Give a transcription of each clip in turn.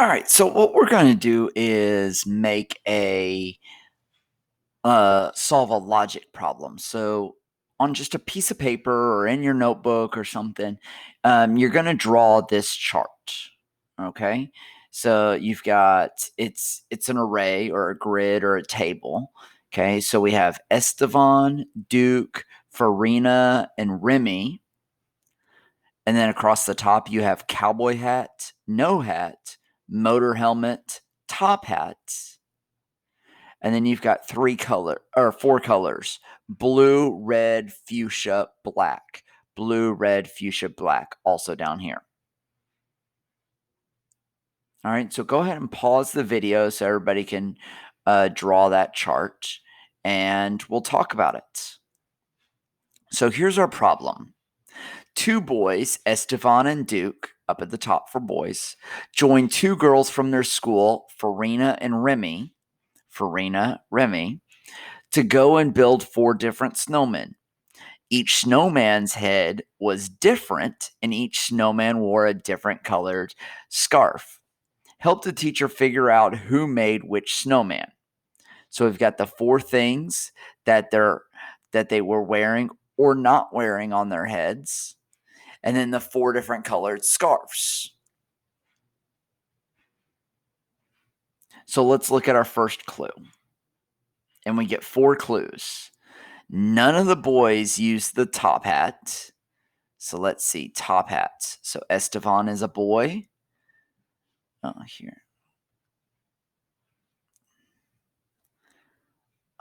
All right, so what we're going to do is make a solve a logic problem. So on just a piece of paper or in your notebook or something, you're going to draw this chart. Okay, so you've got it's an array or a grid or a table. Okay, so we have Estevan, Duke, Farina, and Remy. And then across the top, you have cowboy hat, no hat, motor helmet, top hat. And then you've got four colors: blue, red, fuchsia, black. Blue, red, fuchsia, black, also down here. All right, so go ahead and pause the video so everybody can draw that chart, and we'll talk about it. So here's our problem. Two boys, Estevan and Duke, up at the top for boys, join two girls from their school, Farina, Remy, to go and build four different snowmen. Each snowman's head was different, and each snowman wore a different colored scarf. Help the teacher figure out who made which snowman. So we've got the four things that they were wearing or not wearing on their heads, and then the four different colored scarves. So let's look at our first clue. And we get four clues. None of the boys used the top hat. So let's see, top hats. So Estevan is a boy. Oh, here.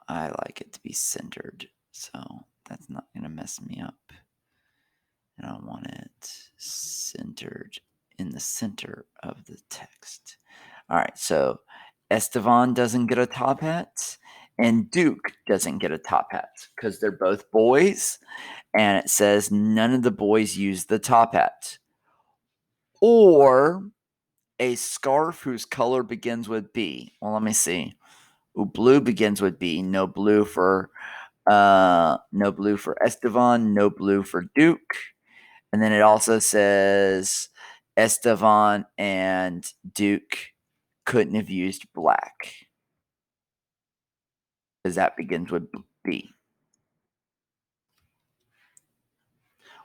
I like it to be centered, so that's not going to mess me up. And I want it centered in the center of the text. All right, so Estevan doesn't get a top hat, and Duke doesn't get a top hat because they're both boys, and it says none of the boys use the top hat. Or a scarf whose color begins with B. Well, let me see. Ooh, blue begins with B. No blue for Estevan, no blue for Duke. And then it also says Estevan and Duke couldn't have used black because that begins with B.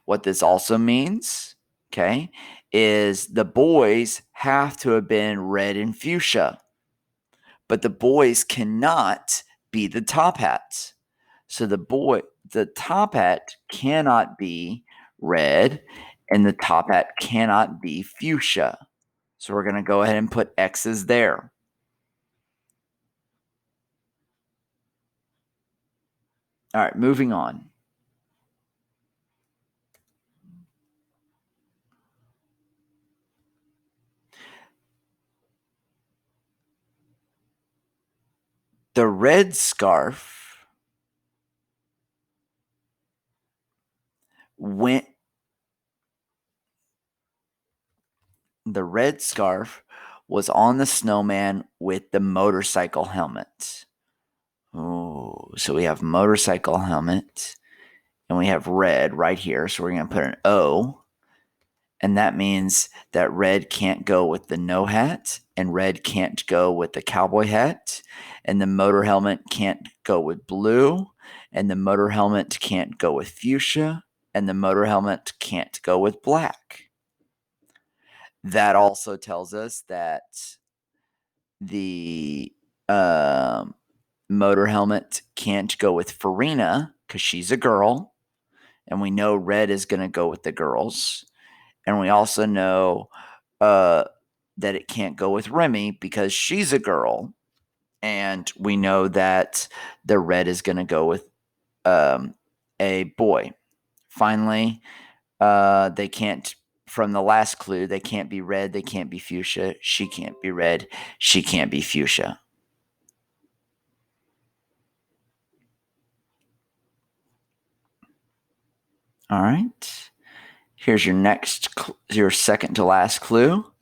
What this also means, okay, is the boys have to have been red and fuchsia, but the boys cannot be the top hats. So the top hat cannot be red, and the top hat cannot be fuchsia. So we're going to go ahead and put X's there. All right, moving on. The red scarf was on the snowman with the motorcycle helmet. Oh, so we have motorcycle helmet, and we have red right here. So we're going to put an O, and that means that red can't go with the no hat, and red can't go with the cowboy hat, and the motor helmet can't go with blue, and the motor helmet can't go with fuchsia, and the motor helmet can't go with black. That also tells us that the motor helmet can't go with Farina because she's a girl, and we know red is going to go with the girls. And we also know that it can't go with Remy because she's a girl. And we know that the red is going to go with a boy. Finally, they can't, from the last clue, they can't be red, they can't be fuchsia, she can't be red, she can't be fuchsia. All right. Here's your second to last clue.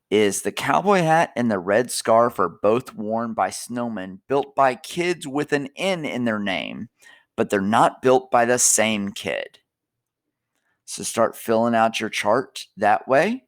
Is the cowboy hat and the red scarf are both worn by snowmen built by kids with an N in their name, but they're not built by the same kid. So start filling out your chart that way.